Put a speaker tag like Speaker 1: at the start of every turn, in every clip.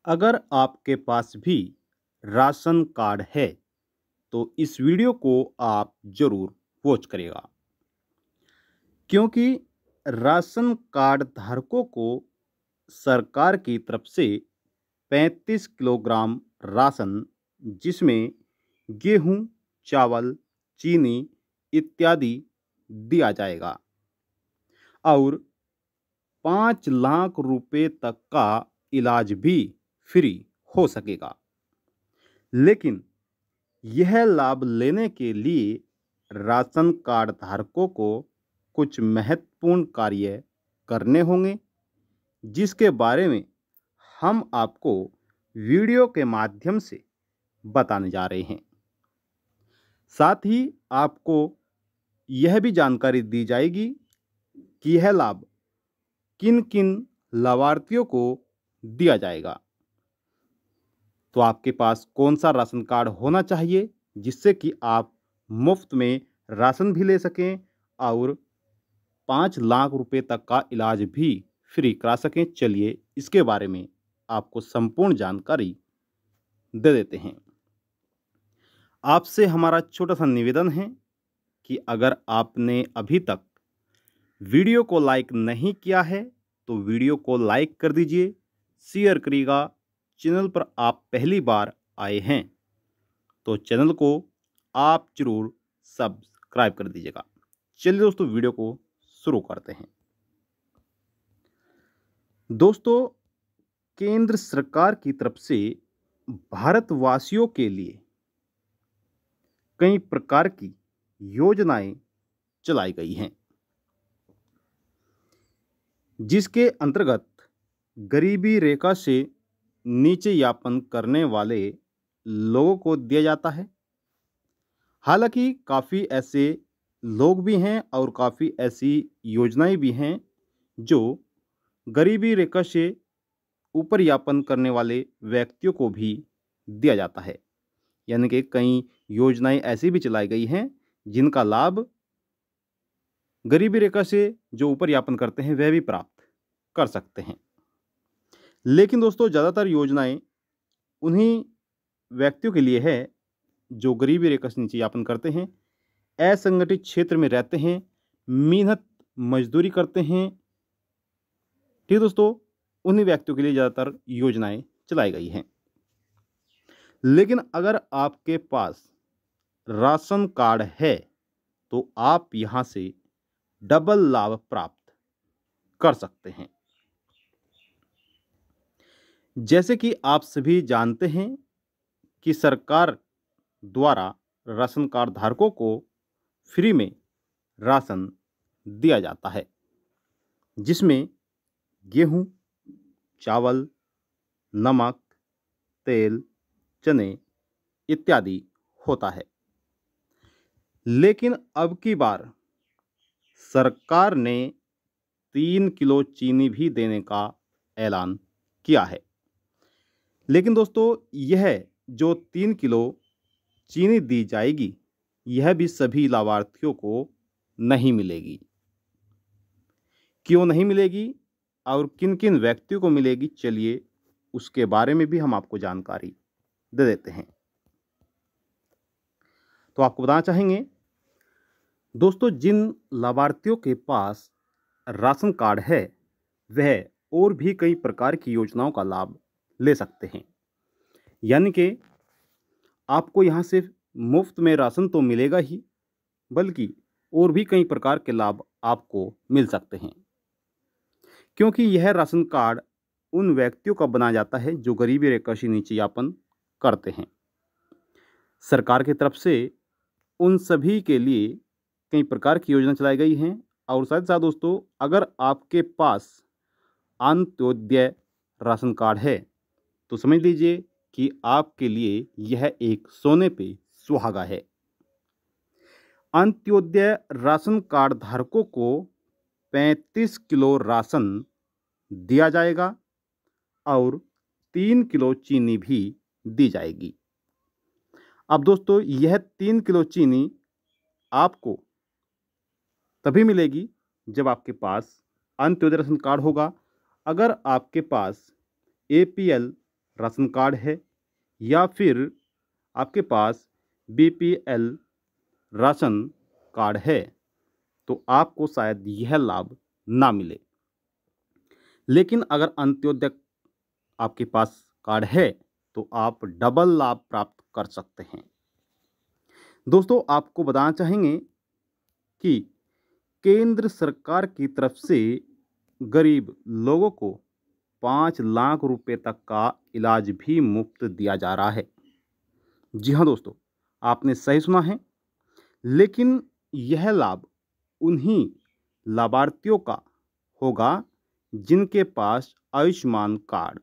Speaker 1: अगर आपके पास भी राशन कार्ड है तो इस वीडियो को आप ज़रूर वॉच करिएगा, क्योंकि राशन कार्ड धारकों को सरकार की तरफ से 35 किलोग्राम राशन, जिसमें गेहूं, चावल, चीनी इत्यादि दिया जाएगा और 5 लाख रुपए तक का इलाज भी फ्री हो सकेगा। लेकिन यह लाभ लेने के लिए राशन कार्ड धारकों को कुछ महत्वपूर्ण कार्य करने होंगे, जिसके बारे में हम आपको वीडियो के माध्यम से बताने जा रहे हैं। साथ ही आपको यह भी जानकारी दी जाएगी कि यह लाभ किन किन लाभार्थियों को दिया जाएगा। तो आपके पास कौन सा राशन कार्ड होना चाहिए जिससे कि आप मुफ्त में राशन भी ले सकें और 5 लाख रुपए तक का इलाज भी फ्री करा सकें। चलिए इसके बारे में आपको संपूर्ण जानकारी दे देते हैं। आपसे हमारा छोटा सा निवेदन है कि अगर आपने अभी तक वीडियो को लाइक नहीं किया है तो वीडियो को लाइक कर दीजिए, शेयर करिएगा। चैनल पर आप पहली बार आए हैं तो चैनल को आप जरूर सब्सक्राइब कर दीजिएगा। चलिए दोस्तों, वीडियो को शुरू करते हैं। दोस्तों, केंद्र सरकार की तरफ से भारतवासियों के लिए कई प्रकार की योजनाएं चलाई गई हैं, जिसके अंतर्गत गरीबी रेखा से नीचे यापन करने वाले लोगों को दिया जाता है। हालांकि काफ़ी ऐसे लोग भी हैं और काफ़ी ऐसी योजनाएं भी हैं जो गरीबी रेखा से ऊपर यापन करने वाले व्यक्तियों को भी दिया जाता है। यानी कि कई योजनाएं ऐसी भी चलाई गई हैं जिनका लाभ गरीबी रेखा से जो ऊपर यापन करते हैं वह भी प्राप्त कर सकते हैं। लेकिन दोस्तों, ज़्यादातर योजनाएं उन्हीं व्यक्तियों के लिए है जो गरीबी रेखा से नीचे यापन करते हैं, असंगठित क्षेत्र में रहते हैं, मेहनत मजदूरी करते हैं। ठीक दोस्तों, उन्हीं व्यक्तियों के लिए ज़्यादातर योजनाएं चलाई गई हैं। लेकिन अगर आपके पास राशन कार्ड है तो आप यहां से डबल लाभ प्राप्त कर सकते हैं। जैसे कि आप सभी जानते हैं कि सरकार द्वारा राशन कार्ड धारकों को फ्री में राशन दिया जाता है, जिसमें गेहूं, चावल, नमक, तेल, चने इत्यादि होता है। लेकिन अब की बार सरकार ने 3 किलो चीनी भी देने का ऐलान किया है। लेकिन दोस्तों, यह जो 3 किलो चीनी दी जाएगी यह भी सभी लाभार्थियों को नहीं मिलेगी। क्यों नहीं मिलेगी और किन किन व्यक्तियों को मिलेगी, चलिए उसके बारे में भी हम आपको जानकारी दे देते हैं। तो आपको बताना चाहेंगे दोस्तों, जिन लाभार्थियों के पास राशन कार्ड है वह और भी कई प्रकार की योजनाओं का लाभ ले सकते हैं। यानी कि आपको यहाँ सिर्फ मुफ्त में राशन तो मिलेगा ही, बल्कि और भी कई प्रकार के लाभ आपको मिल सकते हैं, क्योंकि यह राशन कार्ड उन व्यक्तियों का बनाया जाता है जो गरीबी रेखा से नीचे यापन करते हैं। सरकार की तरफ से उन सभी के लिए कई प्रकार की योजना चलाई गई हैं। और साथ साथ दोस्तों, अगर आपके पास अंत्योदय राशन कार्ड है तो समझ लीजिए कि आपके लिए यह एक सोने पे सुहागा है। अंत्योदय राशन कार्ड धारकों को 35 किलो राशन दिया जाएगा और 3 किलो चीनी भी दी जाएगी। अब दोस्तों, यह 3 किलो चीनी आपको तभी मिलेगी जब आपके पास अंत्योदय राशन कार्ड होगा। अगर आपके पास APL राशन कार्ड है या फिर आपके पास बीपीएल राशन कार्ड है तो आपको शायद यह लाभ ना मिले। लेकिन अगर अंत्योदय आपके पास कार्ड है तो आप डबल लाभ प्राप्त कर सकते हैं। दोस्तों, आपको बताना चाहेंगे कि केंद्र सरकार की तरफ से गरीब लोगों को 5 लाख रुपए तक का इलाज भी मुफ्त दिया जा रहा है। जी हाँ दोस्तों, आपने सही सुना है। लेकिन यह लाभ उन्हीं लाभार्थियों का होगा जिनके पास आयुष्मान कार्ड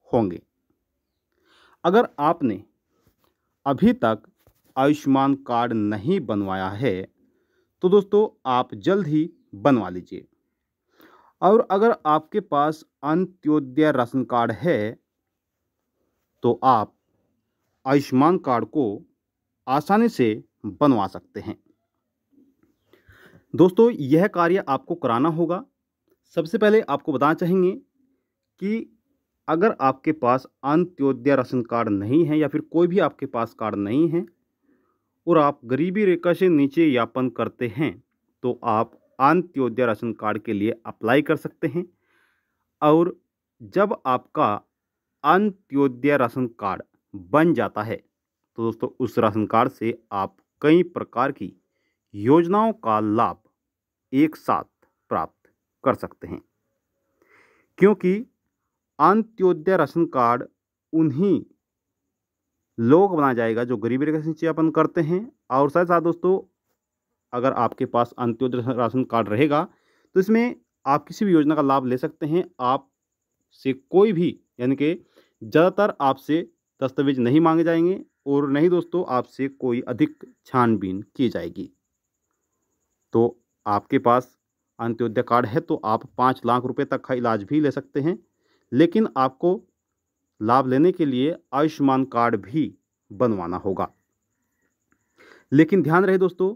Speaker 1: होंगे। अगर आपने अभी तक आयुष्मान कार्ड नहीं बनवाया है तो दोस्तों आप जल्द ही बनवा लीजिए। और अगर आपके पास अंत्योदय राशन कार्ड है तो आप आयुष्मान कार्ड को आसानी से बनवा सकते हैं। दोस्तों, यह कार्य आपको कराना होगा। सबसे पहले आपको बताना चाहेंगे कि अगर आपके पास अंत्योदय राशन कार्ड नहीं है या फिर कोई भी आपके पास कार्ड नहीं है और आप गरीबी रेखा से नीचे यापन करते हैं तो आप अंत्योदय राशन कार्ड के लिए अप्लाई कर सकते हैं। और जब आपका अंत्योदय राशन कार्ड बन जाता है तो दोस्तों उस राशन कार्ड से आप कई प्रकार की योजनाओं का लाभ एक साथ प्राप्त कर सकते हैं, क्योंकि अंत्योदय राशन कार्ड उन्हीं लोगों को बनाया जाएगा जो गरीबी रेखा से नीचे यापन करते हैं। और साथ साथ दोस्तों, अगर आपके पास अंत्योदय राशन कार्ड रहेगा तो इसमें आप किसी भी योजना का लाभ ले सकते हैं। आपसे कोई भी यानी कि ज़्यादातर आपसे दस्तावेज नहीं मांगे जाएंगे और नहीं दोस्तों आपसे कोई अधिक छानबीन की जाएगी। तो आपके पास अंत्योदय कार्ड है तो आप 5 लाख रुपए तक का इलाज भी ले सकते हैं। लेकिन आपको लाभ लेने के लिए आयुष्मान कार्ड भी बनवाना होगा। लेकिन ध्यान रहे दोस्तों,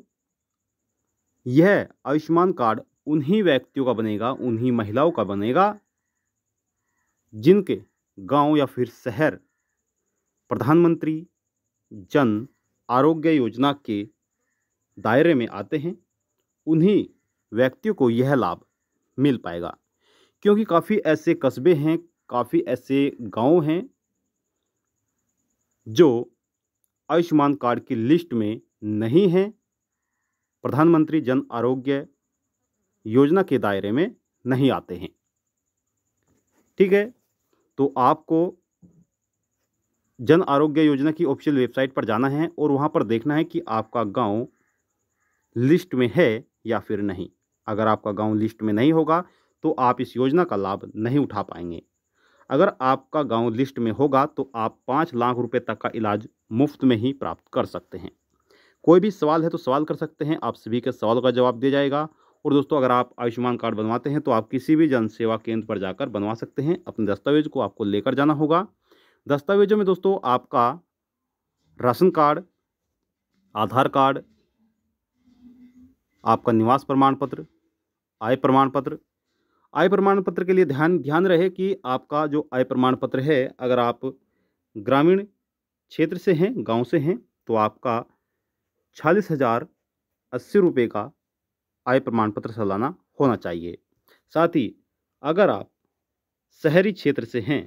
Speaker 1: यह आयुष्मान कार्ड उन्हीं व्यक्तियों का बनेगा, उन्हीं महिलाओं का बनेगा जिनके गांव या फिर शहर प्रधानमंत्री जन आरोग्य योजना के दायरे में आते हैं। उन्हीं व्यक्तियों को यह लाभ मिल पाएगा, क्योंकि काफ़ी ऐसे कस्बे हैं, काफ़ी ऐसे गांव हैं जो आयुष्मान कार्ड की लिस्ट में नहीं हैं, प्रधानमंत्री जन आरोग्य योजना के दायरे में नहीं आते हैं। ठीक है, तो आपको जन आरोग्य योजना की ऑफिशियल वेबसाइट पर जाना है और वहां पर देखना है कि आपका गांव लिस्ट में है या फिर नहीं। अगर आपका गांव लिस्ट में नहीं होगा तो आप इस योजना का लाभ नहीं उठा पाएंगे। अगर आपका गांव लिस्ट में होगा तो आप 5 लाख रुपए तक का इलाज मुफ्त में ही प्राप्त कर सकते हैं। कोई भी सवाल है तो सवाल कर सकते हैं, आप सभी के सवालों का जवाब दिया जाएगा। और दोस्तों, अगर आप आयुष्मान कार्ड बनवाते हैं तो आप किसी भी जन सेवा केंद्र पर जाकर बनवा सकते हैं। अपने दस्तावेज को आपको लेकर जाना होगा। दस्तावेजों में दोस्तों आपका राशन कार्ड, आधार कार्ड, आपका निवास प्रमाण पत्र, आय प्रमाण पत्र। आय प्रमाण पत्र के लिए ध्यान रहे कि आपका जो आय प्रमाण पत्र है, अगर आप ग्रामीण क्षेत्र से हैं, गांव से हैं, तो आपका 46,080 रुपये का आय प्रमाण पत्र सालाना होना चाहिए। साथ ही अगर आप शहरी क्षेत्र से हैं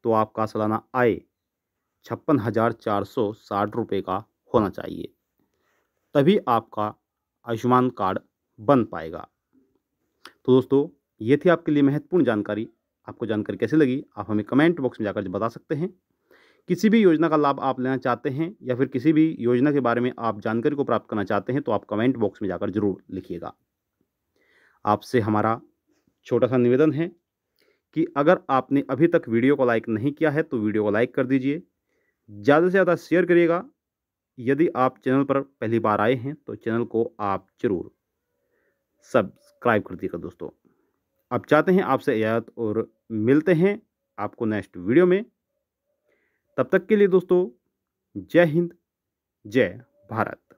Speaker 1: तो आपका सालाना आय 56,460 रुपये का होना चाहिए, तभी आपका आयुष्मान कार्ड बन पाएगा। तो दोस्तों, ये थी आपके लिए महत्वपूर्ण जानकारी। आपको जानकारी कैसी लगी आप हमें कमेंट बॉक्स में जाकर बता सकते हैं। किसी भी योजना का लाभ आप लेना चाहते हैं या फिर किसी भी योजना के बारे में आप जानकारी को प्राप्त करना चाहते हैं तो आप कमेंट बॉक्स में जाकर जरूर लिखिएगा। आपसे हमारा छोटा सा निवेदन है कि अगर आपने अभी तक वीडियो को लाइक नहीं किया है तो वीडियो को लाइक कर दीजिए, ज़्यादा से ज़्यादा शेयर करिएगा। यदि आप चैनल पर पहली बार आए हैं तो चैनल को आप जरूर सब्सक्राइब कर दीजिएगा। दोस्तों, अब चाहते हैं आपसे इजाज़त और मिलते हैं आपको नेक्स्ट वीडियो में। तब तक के लिए दोस्तों, जय हिंद, जय भारत।